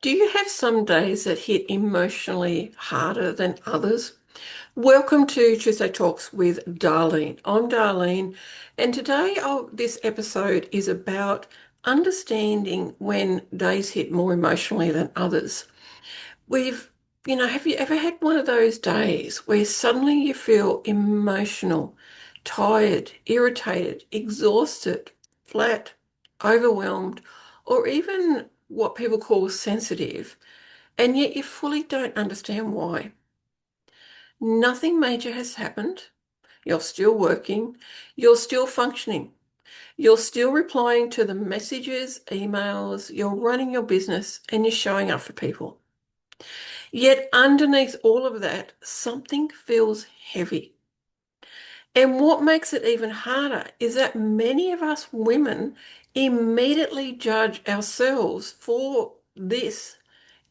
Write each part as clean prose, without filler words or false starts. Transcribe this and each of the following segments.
Do you have some days that hit emotionally harder than others? Welcome to Tuesday Talks with Darlene. I'm Darlene, and today this episode is about understanding when days hit more emotionally than others. We've, have you ever had one of those days where suddenly you feel emotional, tired, irritated, exhausted, flat, overwhelmed, or even what people call sensitive? And yet you fully don't understand why. Nothing major has happened. You're still working. You're still functioning. You're still replying to the messages, emails. You're running your business and you're showing up for people. Yet underneath all of that, something feels heavy. And what makes it even harder is that many of us women immediately judge ourselves for this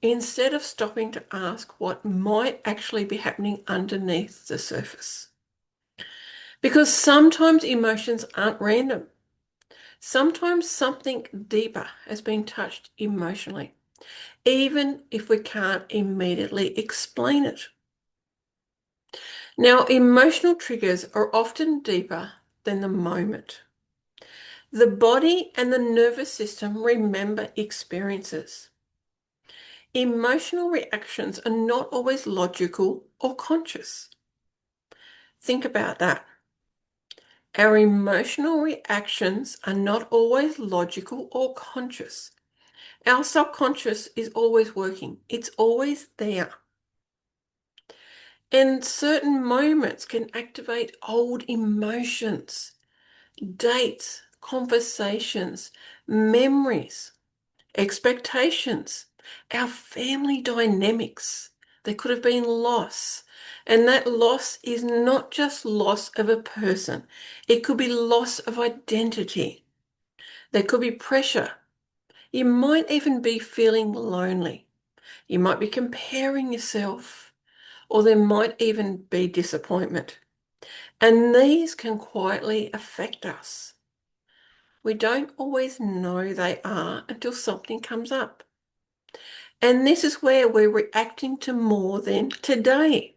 instead of stopping to ask what might actually be happening underneath the surface. Because sometimes emotions aren't random. Sometimes something deeper has been touched emotionally, even if we can't immediately explain it. Now, emotional triggers are often deeper than the moment. The body and the nervous system remember experiences. Emotional reactions are not always logical or conscious. Think about that. Our emotional reactions are not always logical or conscious. Our subconscious is always working. It's always there. And certain moments can activate old emotions, dates, conversations, memories, expectations, our family dynamics. There could have been loss. And that loss is not just loss of a person. It could be loss of identity. There could be pressure. You might even be feeling lonely. You might be comparing yourself, or there might even be disappointment. And these can quietly affect us. We don't always know they are until something comes up. And this is where we're reacting to more than today.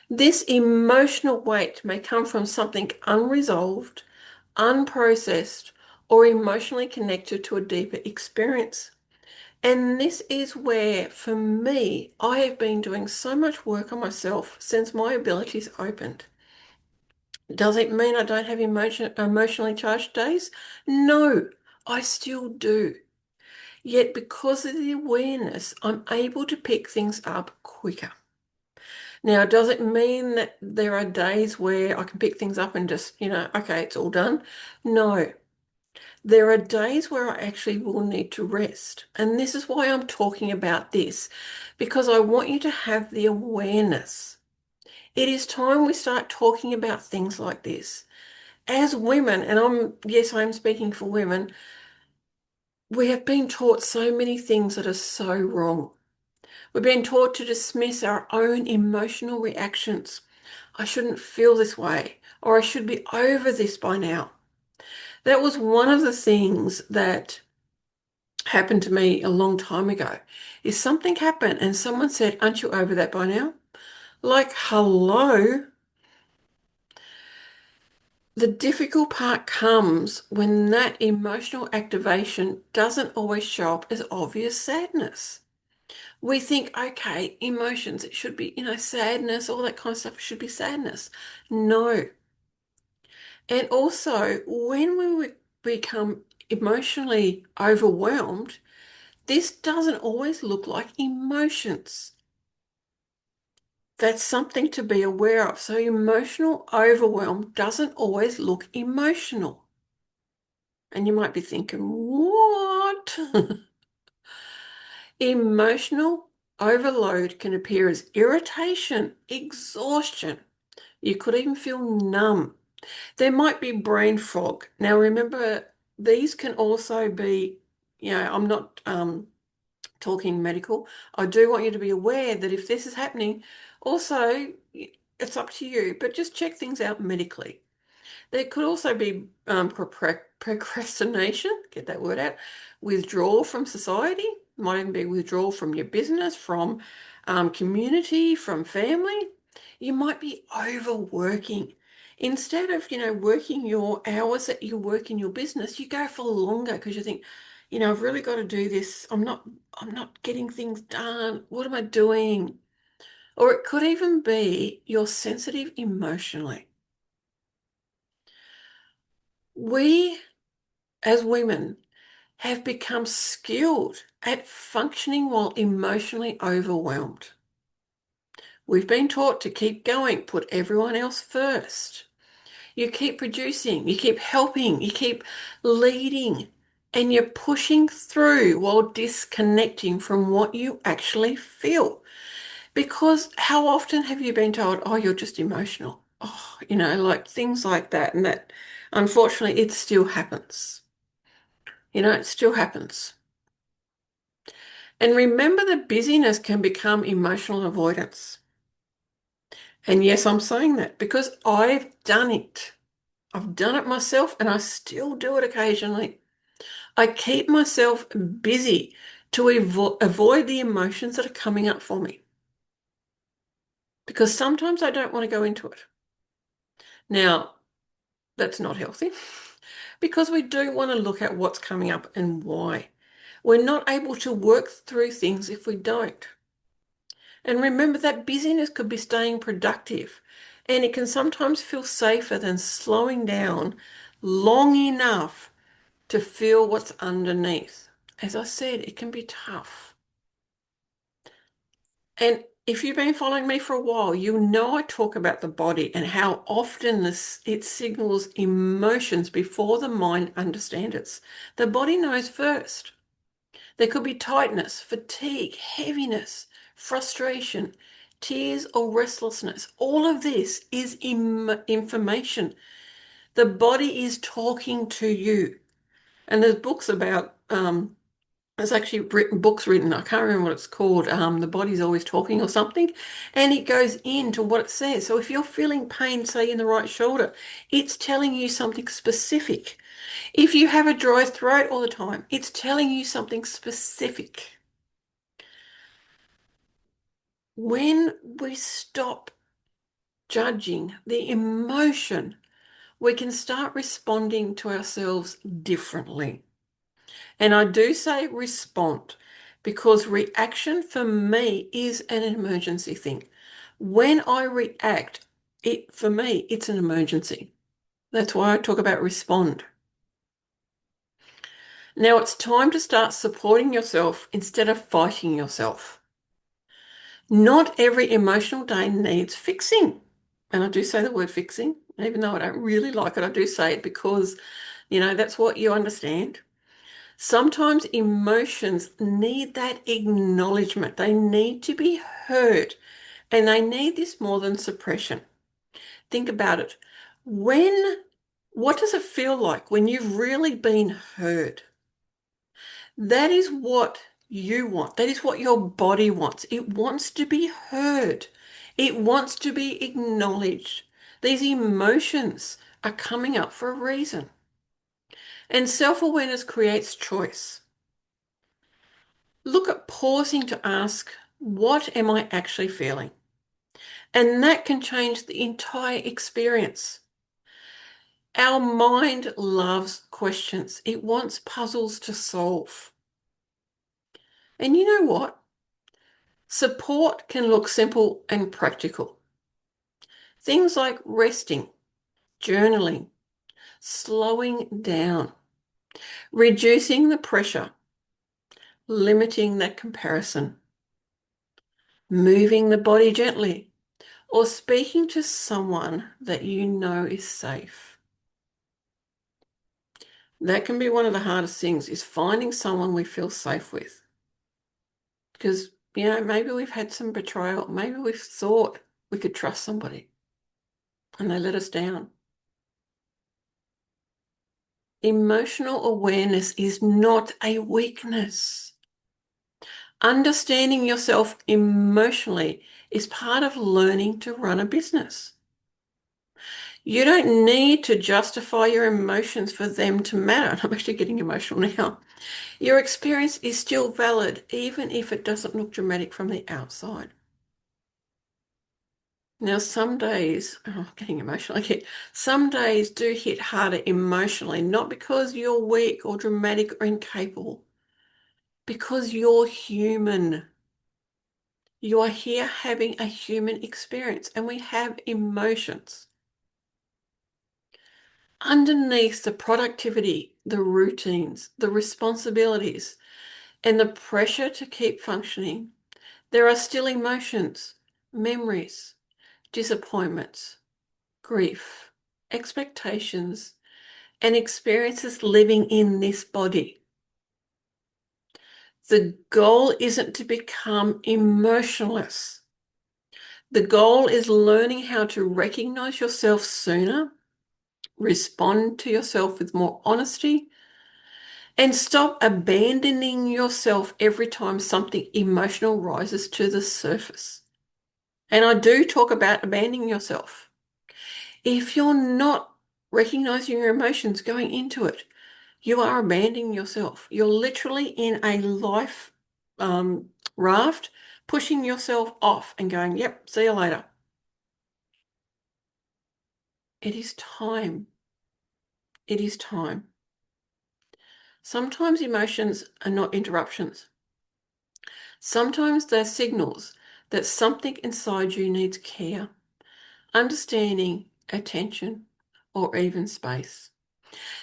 This emotional weight may come from something unresolved, unprocessed, or emotionally connected to a deeper experience. And this is where, for me, I have been doing so much work on myself since my abilities opened. Does it mean I don't have emotionally charged days? No, I still do. Yet because of the awareness, I'm able to pick things up quicker. Now, does it mean that there are days where I can pick things up and just, okay, it's all done? No. There are days where I actually will need to rest. And this is why I'm talking about this, because I want you to have the awareness. It is time we start talking about things like this. As women, and yes, I'm speaking for women, we have been taught so many things that are so wrong. We've been taught to dismiss our own emotional reactions. I shouldn't feel this way, or I should be over this by now. That was one of the things that happened to me a long time ago. Is something happened and someone said, "Aren't you over that by now?" Like, hello. The difficult part comes when that emotional activation doesn't always show up as obvious sadness. We think, okay, emotions, it should be, sadness, all that kind of stuff, it should be sadness. No. And also, when become emotionally overwhelmed, this doesn't always look like emotions. That's something to be aware of. So, emotional overwhelm doesn't always look emotional. And you might be thinking, what? Emotional overload can appear as irritation, exhaustion. You could even feel numb. There might be brain fog. Now, remember, these can also be, I'm not talking medical. I do want you to be aware that if this is happening, also, it's up to you, but just check things out medically. There could also be procrastination, get that word out, withdrawal from society, might even be withdrawal from your business, from community, from family. You might be overworking. Instead of, working your hours that you work in your business, you go for longer because you think, I've really got to do this. I'm not getting things done. What am I doing? Or it could even be you're sensitive emotionally. We, as women, have become skilled at functioning while emotionally overwhelmed. We've been taught to keep going, put everyone else first. You keep producing, you keep helping, you keep leading, and you're pushing through while disconnecting from what you actually feel. Because how often have you been told, oh, you're just emotional? Oh, like things like that. And that, unfortunately, it still happens. It still happens. And remember that busyness can become emotional avoidance. And yes, I'm saying that because I've done it. I've done it myself and I still do it occasionally. I keep myself busy to avoid the emotions that are coming up for me because sometimes I don't want to go into it. Now, that's not healthy because we do want to look at what's coming up and why. We're not able to work through things if we don't. And remember that busyness could be staying productive, and it can sometimes feel safer than slowing down long enough to feel what's underneath. As I said, it can be tough. And if you've been following me for a while, you know I talk about the body and how often it signals emotions before the mind understands it. The body knows first. There could be tightness, fatigue, heaviness, frustration, tears, or restlessness. All of this is information. The body is talking to you. And there's books about, there's actually books written, I can't remember what it's called, The Body's Always Talking or something, and it goes into what it says. So if you're feeling pain, say in the right shoulder, it's telling you something specific. If you have a dry throat all the time, it's telling you something specific. When we stop judging the emotion, we can start responding to ourselves differently. And I do say respond because reaction for me is an emergency thing. When I react, for me, it's an emergency. That's why I talk about respond. Now it's time to start supporting yourself instead of fighting yourself. Not every emotional day needs fixing. And I do say the word fixing, even though I don't really like it, I do say it because, that's what you understand. Sometimes emotions need that acknowledgement. They need to be heard, and they need this more than suppression. Think about it. What does it feel like when you've really been heard? That is what you want. That is what your body wants. It wants to be heard. It wants to be acknowledged. These emotions are coming up for a reason. And self-awareness creates choice. Look at pausing to ask, what am I actually feeling? And that can change the entire experience. Our mind loves questions. It wants puzzles to solve. And you know what? Support can look simple and practical. Things like resting, journaling, slowing down, reducing the pressure, limiting that comparison, moving the body gently, or speaking to someone that you know is safe. That can be one of the hardest things is finding someone we feel safe with. Because, maybe we've had some betrayal. Maybe we've thought we could trust somebody and they let us down. Emotional awareness is not a weakness. Understanding yourself emotionally is part of learning to run a business. You don't need to justify your emotions for them to matter. I'm actually getting emotional now. Your experience is still valid, even if it doesn't look dramatic from the outside. Now, some days, oh, I'm getting emotional again. Some days do hit harder emotionally, not because you're weak or dramatic or incapable, because you're human. You are here having a human experience, and we have emotions. Underneath the productivity, the routines, the responsibilities, and the pressure to keep functioning, there are still emotions, memories, disappointments, grief, expectations, and experiences living in this body. The goal isn't to become emotionless. The goal is learning how to recognize yourself sooner, respond to yourself with more honesty, and stop abandoning yourself every time something emotional rises to the surface. And I do talk about abandoning yourself. If you're not recognizing your emotions going into it, you are abandoning yourself. You're literally in a life raft, pushing yourself off and going, yep, see you later. It is time. It is time. Sometimes emotions are not interruptions. Sometimes they're signals that something inside you needs care, understanding, attention, or even space.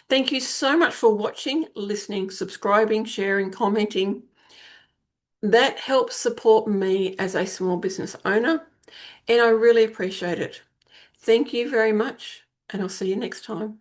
Thank you so much for watching, listening, subscribing, sharing, commenting. That helps support me as a small business owner, and I really appreciate it. Thank you very much, and I'll see you next time.